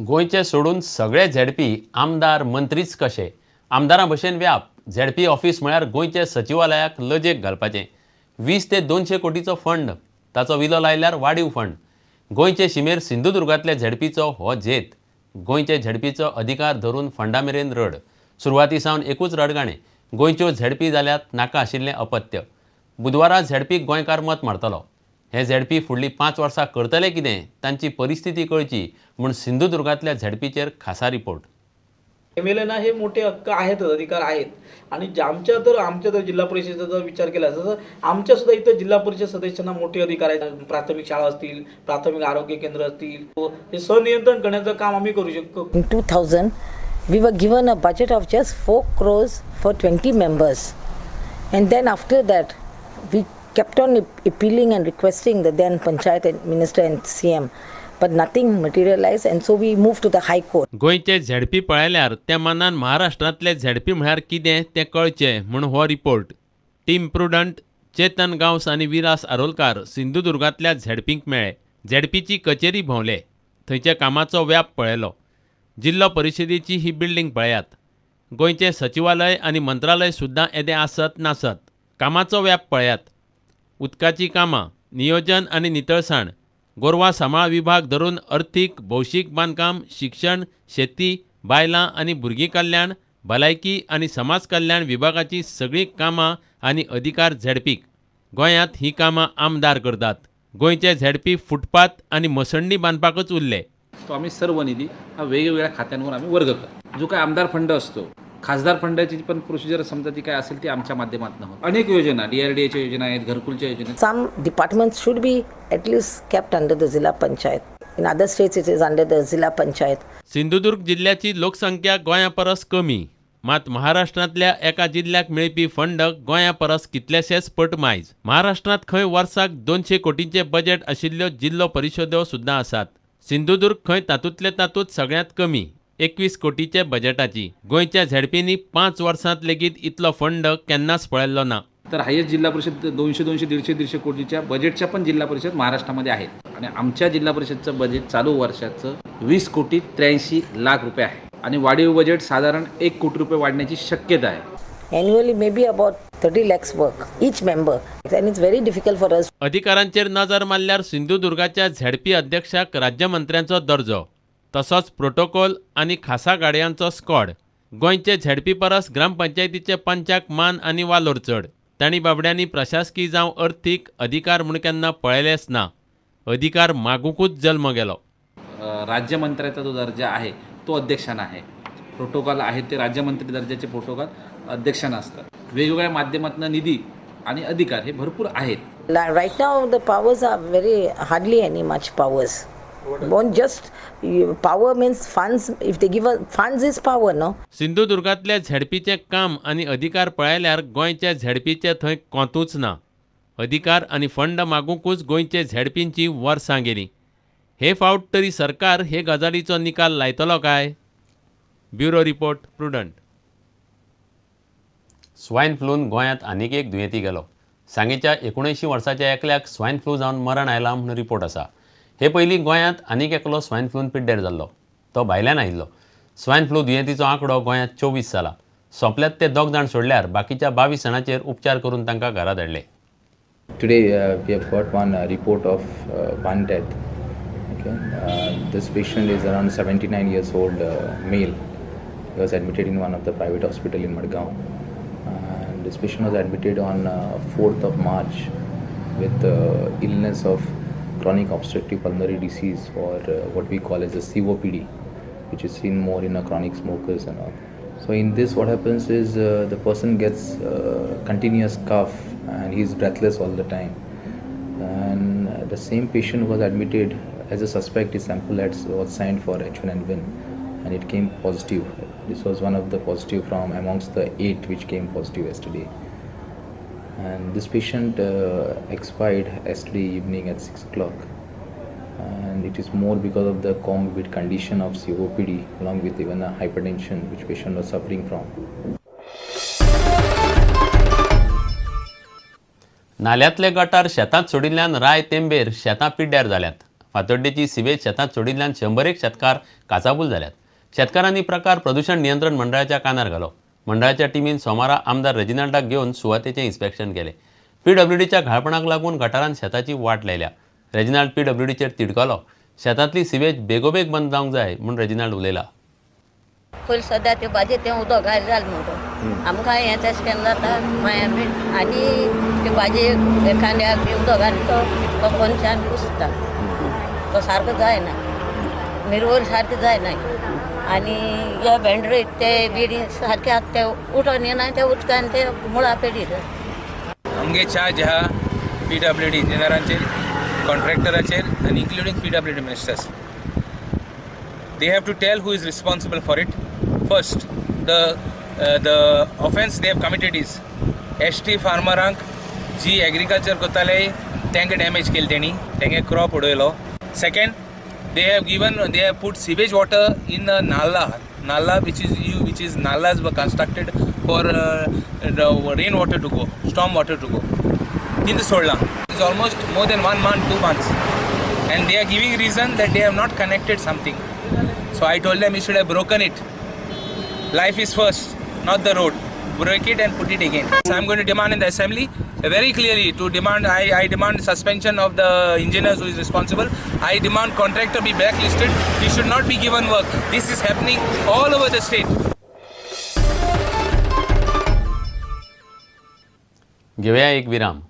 गोंयचे सोडून सगळे झेडपी आमदार मंत्रीच कशे आमदारां भशेन व्याप झेडपी ऑफिस म्हळ्यार गोंयचे सचिवालयाक लजेक घालपाचें 20 ते 200 कोटीचो फंड ताचो विलो लायल्यार वाडीव फंड गोंयचे शिमेर सिंधुदुर्गांतल्या झेडपीचो हो जेत गोंयचे झेडपीचो अधिकार धरून फंडा मेरेन रड सुरवाती सावन एकूच रडगाणें गोंयच्यो झेडपी जाल्यात नाका आशिल्लें अपत्य बुधवारा झेडपीक गोंयकार मत मारतलो हे झेडपी फुडलीं 5 वर्सां करतले कितें तांची परिस्थिती कळची म्हूण सिंधुदुर्गांतल्या झेडपीचेर खासा रिपोर्ट एमएलएना हे मोठे हक्क आहेतच, अधिकार आहेत आणि आमच्या तर जिल्हा परिषदेचा जर विचार केला तर आमच्या सुद्धा इथं जिल्हा परिषद सदस्यांना मोठे अधिकार आहेत. प्राथमिक शाळा असतील, प्राथमिक आरोग्य केंद्र असतील, हे संनियंत्रण करण्याचं काम आम्ही करू शकतो. In 2000, we were given a budget of just 4 crores for 20 members. And then after that, we kept on appealing and requesting the then Panchayat Minister and CM. But nothing materialized and so we moved to the High Court. गोंयचे ZP पळयल्यार त्या मानान महाराष्ट्रांतले ZP म्हळ्यार कितें तें कळचें म्हूण हो report. Team prudent, Chetan Gawas आनी विरास आरोलकार सिंधुदुर्गांतल्या झेडपींक मेळ्ळे. झेडपीची कचेरी भोंवले, थंयच्या कामाचो व्याप पळयलो. जिल्लो परिशदेची ही बिल्डींग पळयात. गोंयचें सचिवालय आनी मंत्रालय सुद्दां येदें आसत नासत. कामाचो व्याप पळयात. उदकाची कामां, नियोजन आनी नितळसाण, गोरवां सांबाळ विभाग धरून अर्थीक, भौशीक बांदकाम, शिक्षण, शेती, बायलां आनी भुरगीं कल्याण, भलायकी आनी समाज कल्याण विभागाची सगळीं कामां आनी अधिकार झेडपीक. गोंयांत ही कामां आमदार करतात. गोंयचे झेडपी फुटपाथ आनी मसण्णी बांदपाकच उरले. तो आम्ही सर्व निधी हा वेगवेगळ्या खात्यांवर आम्ही वर्ग करतो. जो काय आमदार फंड असतो, खासदार फंडाची पण प्रोसिजर समजा ती काय असेल ती आमच्या माध्यमातून होते. अनेक योजना, DRDAच्या योजना आहेत, घरकुलच्या योजना. Some departments should be at least kept under the Zilla Panchayat. In other states it is under the Zilla Panchayat. Sindhudurg जिल्ह्याची लोकसंख्या गोंया परस कमी, मात महाराष्ट्रांतल्या एका जिल्ह्याक मेळपी फंड गोंया परस कितलेशेच पट मायज. महाराष्ट्रांत खंय वर्साक 200 कोटींचे बजेट आशिल्ल्यो जिल्लो परिशदो सुद्दां आसात. सिंधुदुर्ग खंय तातूंतले तातूंत सगळ्यांत कमी 21 कोटीचे बजेटाची. गोंयच्या झेडपींनी 5 वर्सांत लेगीत इतलो फंड केन्नाच पळयल्लो ना. तर हायेस्ट जिल्हा परिषद 200, 150 कोटीच्या बजेटच्या पण जिल्हा परिषद महाराष्ट्रामध्ये आहेत. आणि आमच्या जिल्हा परिषदचं बजेट चालू वर्षाचं 20 कोटी 83 लाख रुपये आहे. आणि वाढीव बजेट साधारण 1 कोटी रुपये वाढण्याची शक्यता आहे. Annually maybe about 30 lakhs work each member and it's very difficult for us. अधिकारांचेर नजर मारल्यार सिंधुदुर्गाच्या झेडपी अध्यक्षाक राज्यमंत्र्यांचो दर्जो, तसोच प्रोटोकॉल आनी खासा गाडयांचो स्क्वॉड. गोंयचे झेडपी परस ग्रामपंचायतीचे पंचाक मान आनी वालोर चड. तांणी बाबड्यांनी प्रशासकीय जावं अर्थीक अधिकार म्हूण केन्ना पळयलेच ना. अधिकार मागूंकूच जल्म गेलो. राज्यमंत्र्याचा जो दर्जा आहे तो अध्यक्षांना आहे. प्रोटोकॉल आहेत ते राज्यमंत्री दर्जाचे प्रोटोकॉल अध्यक्षांना असतात. वेगवेगळ्या माध्यमातून निधी आणि अधिकार हे भरपूर आहेत. Right now the powers are very hardly any much powers. Won't just power means funds. If they give us funds is power, no? सिंधुदुर्गांतल्या झेडपीचें काम आनी अधिकार पळयल्यार गोंयच्या झेडपीचे थंय कोंतूच ना. अधिकार आनी फंड मागूंकूच गोंयचे झेडपींची वर्सां गेलीं. हे फावट तरी सरकार हे गजालीचो निकाल लायतलो काय? Bureau report, prudent. स्वायन फ्लून गोंयांत आनीक एक दुयेंती गेलो. सांगेच्या 19 वर्साच्या एकल्याक स्वायन फ्लू जावन मरण आयलां म्हूण रिपोर्ट आसा. हे पयलीं गोंयांत आनीक एकलो स्वायन फ्लून पिड्डेर जाल्लो. तो भायल्यान आयिल्लो. स्वायन फ्लू दुयेंतीचो आंकडो गोंयांत 24 जाला. सोंपल्यात ते 2 जाण सोडल्यार बाकीच्या 22 जाणांचेर उपचार करून तांकां घरा धाडले. Today we have got one report of one death. Okay, this patient is around 79 years old, male. He was admitted in one of the private hospital in Madgaon. And this patient was admitted on 4th of March with illness of chronic obstructive pulmonary disease, or what we call as a COPD, which is seen more in chronic smokers and all. So in this what happens is the person gets continuous cough and he is breathless all the time. And the same patient who was admitted as a suspect, his sample was signed for H1N1 and it came positive. This was one of the positive from amongst the 8 which came positive yesterday. And this patient expired yesterday evening at 6 o'clock. And it is more because of the comorbid condition of COPD along with even a hypertension which patient was suffering from. नाल्यांतले गटार शेतांत सोडिल्ल्यान राय तेंबेर शेतां पिड्ड्यार जाल्यात. फातोड्डेची sewage शेतात सोडिल्ल्यान 101 शेतकार काचाबूल जाल्यात. शेतकारांनी प्रकार प्रदूषण नियंत्रण मंडळाच्या कानार घालो. मंडळाच्या टिमीन सोमारा आमदार रेजिनाल्डाक घेवन सुवातेचें इन्स्पेक्शन केलें. PWDच्या घाळपणाक लागून गटारांत शेताची वाट लायल्या. रेजिनाल्ड PWDचेर तिडकलो. शेतांतली सिवेज बेगोबेग बंद जावंक जाय म्हूण रेजिनाल्ड उलयला. पयलीं सद्या त्यो भाजयेक तें उदक घाल म्हणून आमकां हें तशें केन्ना जाता माया बी आनी त्यो भाजयेक कांद्याक बी उदक घालून तो मनशान कुसता तो सारको जायना मिरवल सारकें जायना आनी हे भेंडरे ते बिडी सारके आतां ते उठोन येना त्या उदकान ते मुळा पेडीत. आमगे चार्ज हा PWD इंजिनियरांचेर कॉन्ट्रॅक्टराचेर आनी including PWD ministers. They have to tell who is responsible for it. First, the offense they have committed is ST farmerank जी agriculture कोताले तांकां डॅमेज केली तेणी तांगे क्रॉप उडयलो. Second, they have put sewage water in the nala which is nalas were constructed for the rain water to go, storm water to go. In the Solla, it's almost more than 1 month, 2 months, and they are giving reason that they have not connected something. So I told them you should have broken it. Life is first, not the road. Break it and put it again. So I'm going to demand in the assembly very clearly to demand. I demand suspension of the engineers who is responsible. I demand contractor be blacklisted. He should not be given work. This is happening all over the state. घेऊया एक विराम.